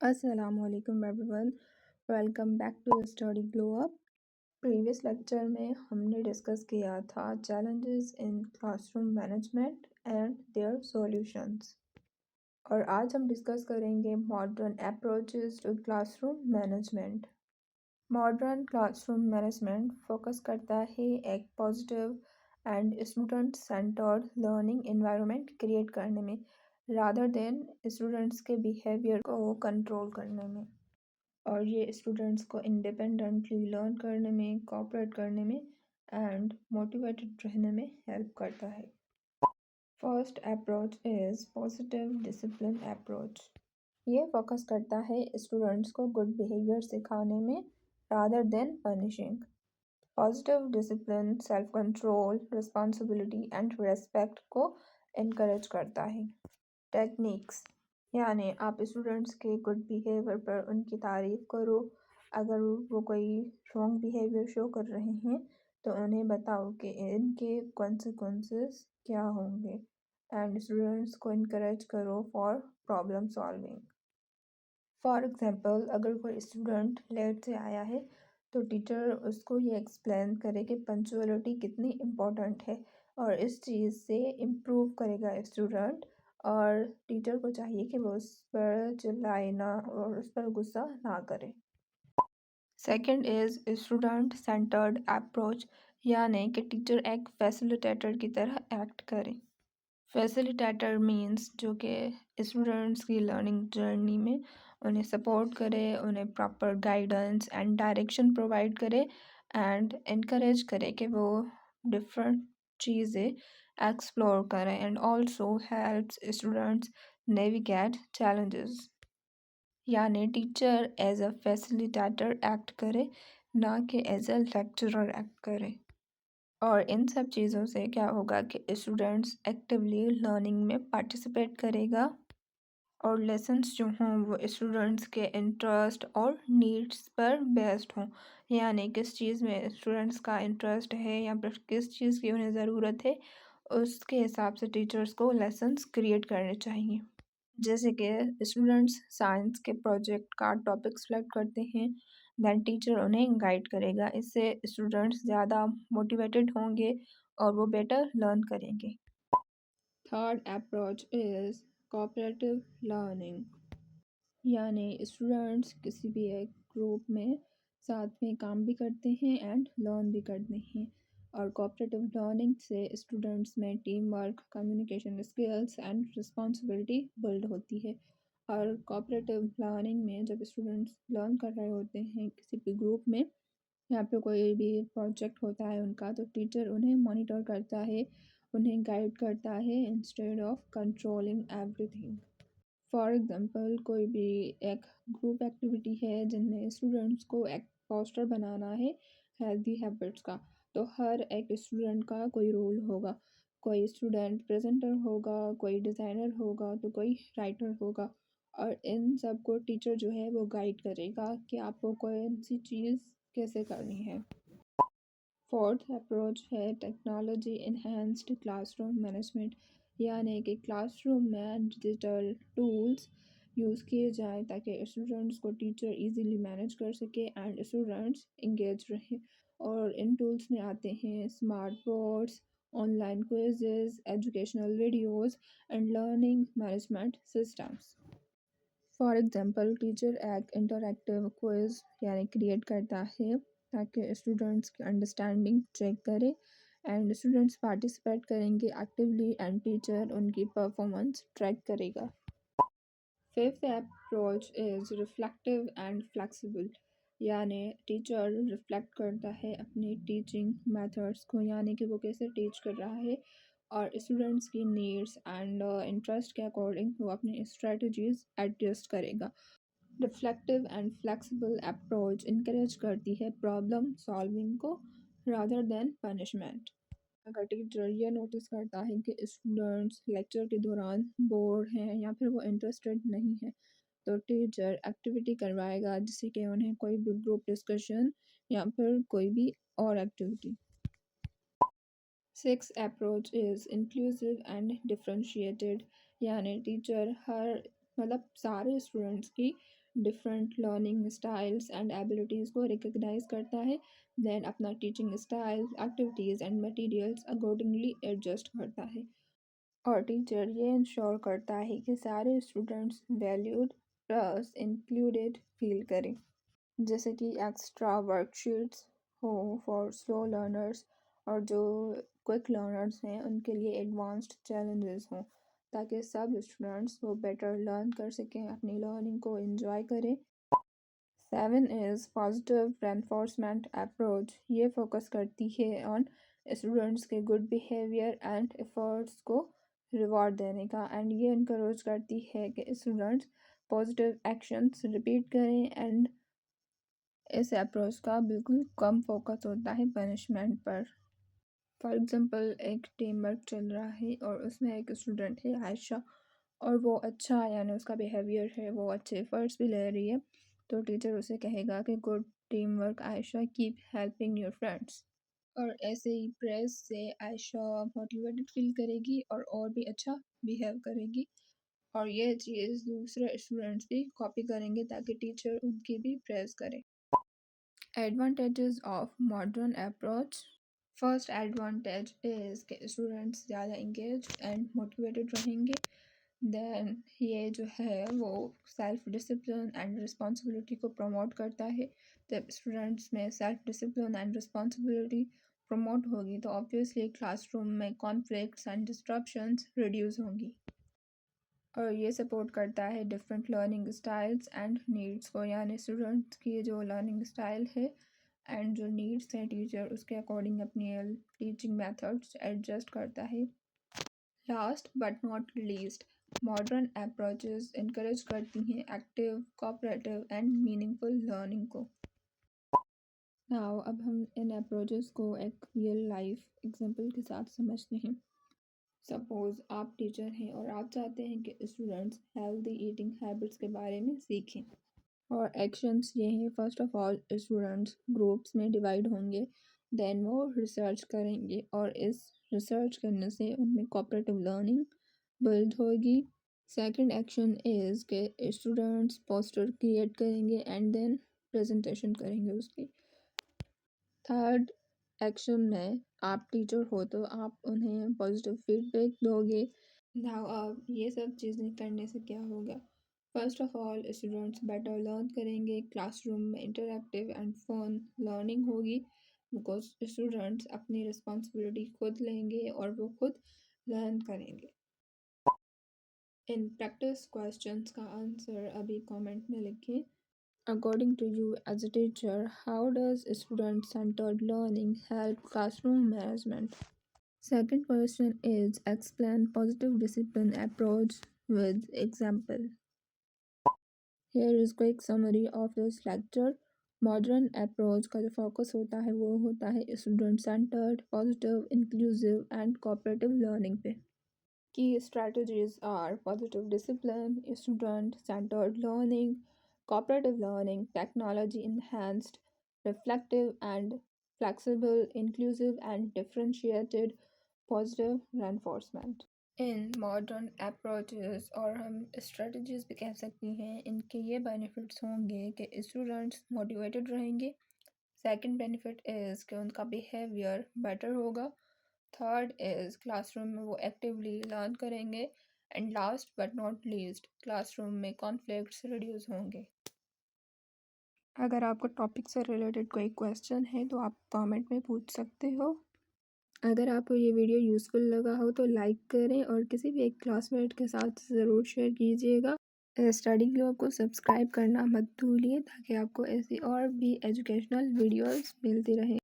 अस्सलाम वालेकुम everyone, welcome back to Study Glow Up. Previous lecture में हमने डिस्कस किया था challenges in classroom management and their solutions, और आज हम डिस्कस करेंगे modern approaches to classroom management. Modern classroom management focus करता है एक positive and student centred learning environment create करने में, रादर देन स्टूडेंट्स के बिहेवियर को कंट्रोल करने में, और ये स्टूडेंट्स को इंडिपेंडेंटली लर्न करने में, कोऑपरेट करने में एंड मोटिवेटेड रहने में हेल्प करता है। First approach is positive discipline approach. ये फोकस करता है स्टूडेंट्स को गुड बिहेवियर सिखाने में rather then punishing. Positive discipline self control, responsibility and respect को इनकरेज करता है। टेक्निक्स, यानी आप स्टूडेंट्स के गुड बिहेवियर पर उनकी तारीफ़ करो। अगर वो कोई रॉन्ग बिहेवियर शो कर रहे हैं तो उन्हें बताओ कि इनके कॉन्सिक्वेंसेस क्या होंगे, एंड स्टूडेंट्स को इनकरेज करो for problem solving. For example, अगर कोई स्टूडेंट लेट से आया है तो टीचर उसको ये एक्सप्लेन करे कि पंक्चुअलिटी कितनी इम्पोर्टेंट है, और इस चीज़ से इम्प्रूव करेगा स्टूडेंट, और टीचर को चाहिए कि वो उस पर चिल्लाए ना और उस पर गुस्सा ना करे। Second is student centred approach, यानी कि टीचर एक फैसिलिटेटर की तरह एक्ट करे। फैसिलिटेटर मीन्स जो कि स्टूडेंट्स की लर्निंग जर्नी में उन्हें सपोर्ट करे, उन्हें proper guidance and direction provide करे एंड इनकरेज करे कि वो डिफरेंट चीज़ें एक्सप्लोर करें, and also helps students navigate challenges. यानी teacher as a facilitator act करे, ना कि एज अ लेक्चरर एक्ट करे। और इन सब चीज़ों से क्या होगा कि स्टूडेंट्स एक्टिवली लर्निंग में पार्टिसिपेट करेगा, और लेसन्स जो हों वो स्टूडेंट्स के इंटरेस्ट और नीड्स पर बेस्ड हों, यानी किस चीज़ में स्टूडेंट्स का इंटरेस्ट है या फिर किस चीज़ की उन्हें ज़रूरत है, उसके हिसाब से टीचर्स को लेसन्स क्रिएट करने चाहिए। जैसे कि स्टूडेंट्स साइंस के प्रोजेक्ट का टॉपिक सेलेक्ट करते हैं, देन टीचर उन्हें गाइड करेगा। इससे स्टूडेंट्स ज़्यादा मोटिवेटेड होंगे और वो बेटर लर्न करेंगे। Third approach is cooperative learning, यानी स्टूडेंट्स किसी भी एक ग्रुप में साथ में काम भी करते हैं एंड लर्न भी करते हैं, और कोऑपरेटिव लर्निंग से स्टूडेंट्स में team work, communication skills and responsibility build होती है। और कोऑपरेटिव लर्निंग में जब स्टूडेंट्स लर्न कर रहे होते हैं किसी भी ग्रुप में, यहाँ पे कोई भी प्रोजेक्ट होता है उनका, तो टीचर उन्हें मॉनिटर करता है, उन्हें गाइड करता है instead of controlling everything. For example, कोई भी एक ग्रुप एक्टिविटी है जिनमें स्टूडेंट्स को एक पोस्टर बनाना है हेल्दी हैबिट्स का, तो हर एक स्टूडेंट का कोई रोल होगा। कोई स्टूडेंट प्रेजेंटर होगा, कोई डिज़ाइनर होगा, तो कोई राइटर होगा, और इन सब को टीचर जो है वो गाइड करेगा कि आपको कौन सी चीज़ कैसे करनी है। फोर्थ अप्रोच है टेक्नोलॉजी इन्हेंस्ड क्लासरूम मैनेजमेंट, यानी कि क्लासरूम में डिजिटल टूल्स यूज़ किए जाएँ ताकि स्टूडेंट्स को टीचर इजीली मैनेज कर सके एंड स्टूडेंट्स इंगेज रहें। और इन टूल्स में आते हैं smart boards, online quizzes, educational videos and learning management systems. For example, teacher एक इंटरैक्टिव क्विज यानी क्रिएट करता है ताकि स्टूडेंट्स की अंडरस्टैंडिंग चेक करे, एंड स्टूडेंट्स पार्टिसिपेट करेंगे एक्टिवली एंड टीचर उनकी परफॉर्मेंस ट्रैक करेगा। Fifth approach is reflective and flexible, यानी टीचर रिफ्लेक्ट करता है अपनी टीचिंग मेथड्स को, यानी कि वो कैसे टीच कर रहा है, और स्टूडेंट्स की नीड्स एंड इंटरेस्ट के अकॉर्डिंग वो अपनी स्ट्रेटजीज एडजस्ट करेगा। Reflective and flexible approach encourage करती है प्रॉब्लम सॉल्विंग को रादर देन पनिशमेंट। अगर टीचर ये नोटिस करता है कि स्टूडेंट्स लेक्चर के दौरान बोर हैं या फिर वो इंटरेस्टेड नहीं है, तो टीचर एक्टिविटी करवाएगा, जिससे कि उन्हें कोई भी ग्रुप डिस्कशन या फिर कोई भी और activity. Six approach is inclusive and differentiated, यानी टीचर हर सारे स्टूडेंट्स की different learning styles and abilities کو ریکگنائز کرتا ہے، دین اپنا teaching style, activities and materials accordingly adjust کرتا ہے، اور ٹیچر یہ انشور کرتا ہے کہ سارے اسٹوڈنٹس ویلیوڈ پلس انکلوڈیڈ فیل کریں، جیسے کہ extra work sheets who for slow learners, اور جو کوئک لرنرس ہیں ان کے لیے ایڈوانسڈ چیلنجز ہوں، تاکہ سب اسٹوڈنٹس وہ بیٹر لرن کر سکیں، اپنی لرننگ کو انجوائے کریں۔ 7 از پازیٹیو رینفورسمنٹ اپروچ، یہ فوکس کرتی ہے آن اسٹوڈنٹس کے گڈ بیہیویئر اینڈ ایفرٹس کو ریوارڈ دینے کا، اینڈ یہ انکریج کرتی ہے کہ اسٹوڈنٹس پازیٹیو ایکشنس ریپیٹ کریں، اینڈ اس اپروچ کا بالکل کم فوکس ہوتا ہے پنشمنٹ پر۔ فار ایگزامپل ایک ٹیم ورک چل رہا ہے اور اس میں ایک اسٹوڈنٹ ہے عائشہ، اور وہ اچھا یعنی اس کا بیہیویئر ہے، وہ اچھے ایفرٹس بھی لے رہی ہے، تو ٹیچر اسے کہے گا کہ good team work Ayesha, keep helping your friends, اور ایسے ہی پریز سے عائشہ موٹیویٹڈ فیل کرے گی اور بھی اچھا بیہیو کرے گی، اور یہ چیز دوسرے اسٹوڈنٹس بھی کاپی کریں گے تاکہ ٹیچر ان کی بھی پریز کرے۔ Advantages of modern approach. First advantage is کہ اسٹوڈنٹس زیادہ انگیجڈ اینڈ موٹیویٹڈ رہیں گے، دین یہ جو ہے وہ سیلف ڈسپلن اینڈ رسپانسبلٹی کو پروموٹ کرتا ہے۔ جب اسٹوڈنٹس میں self discipline and responsibility promote ہوگی تو آبویسلی کلاس روم میں کانفلکٹس اینڈ ڈسٹرپشنس ریڈیوس ہوں گی، اور یہ سپورٹ کرتا ہے different learning styles and needs کو، یعنی اسٹوڈنٹس کی جو لرننگ اسٹائل ہے اینڈ جو نیڈس ہیں ٹیچر اس کے اکارڈنگ اپنی ٹیچنگ میتھڈس ایڈجسٹ کرتا ہے۔ Last but not least, modern approaches encourage کرتی ہیں active, cooperative and meaningful learning کو۔ ناؤ اب ہم ان اپروچز کو ایک ریئل لائف ایگزامپل کے ساتھ سمجھتے ہیں۔ سپوز آپ ٹیچر ہیں اور آپ چاہتے ہیں کہ اسٹوڈنٹس ہیلدی ایٹنگ ہیبٹس کے بارے میں سیکھیں، اور ایکشنس یہ ہیں، first of all students groups میں ڈیوائڈ ہوں گے، دین وہ ریسرچ کریں گے، اور اس ریسرچ کرنے سے ان میں کوآپریٹو لرننگ بلڈ ہوگی۔ سیکنڈ ایکشن از کہ اسٹوڈنٹس پوسٹر کریٹ کریں گے اینڈ دین پریزنٹیشن کریں گے اس کی۔ تھرڈ ایکشن میں آپ ٹیچر ہو تو آپ انہیں پازیٹیو فیڈ بیک دو گے۔ ناؤ اب یہ سب چیزیں کرنے سے کیا ہوگا؟ First of all students better learn کریں گے، کلاس روم میں انٹریکٹیو اینڈ فن لرننگ ہوگی، بیکاز اسٹوڈنٹس اپنی رسپانسبلٹی خود لیں گے اور وہ خود لرن کریں گے۔ ان پریکٹس کویسچنس کا آنسر ابھی کامنٹ میں لکھیں۔ According to you as a teacher, how does student-centered learning help classroom management? Second question is, explain positive discipline approach with example. Here is quick summary of this lecture. Modern approach کا جو focus ہوتا ہے وہ ہوتا ہے student-centered, positive, inclusive and cooperative learning پہ۔ Key strategies are positive discipline, student-centered learning, cooperative learning, technology enhanced, reflective and flexible, inclusive and differentiated, positive reinforcement۔ In modern approaches اور ہم اسٹریٹجیز بھی کہہ سکتی ہیں، ان کے یہ بینیفٹس ہوں گے کہ اسٹوڈنٹس موٹیویٹڈ رہیں گے، سیکنڈ بینیفٹ از کہ ان کا بیہیویئر بیٹر ہوگا، تھرڈ از کلاس روم میں وہ ایکٹیولی لرن کریں گے، and last but not list class room میں کانفلکٹس ریڈیوس ہوں گے۔ اگر آپ کو ٹاپک سے ریلیٹڈ کوئی کویسچن ہے تو آپ کامنٹ میں پوچھ سکتے ہو۔ اگر آپ کو یہ ویڈیو یوزفل لگا ہو تو لائک کریں اور کسی بھی ایک کلاس میٹ کے ساتھ ضرور شیئر کیجیے گا۔ اسٹڈی گلو کو سبسکرائب کرنا مت بھولیے تاکہ آپ کو ایسی اور بھی ایجوکیشنل ویڈیوز ملتی رہیں۔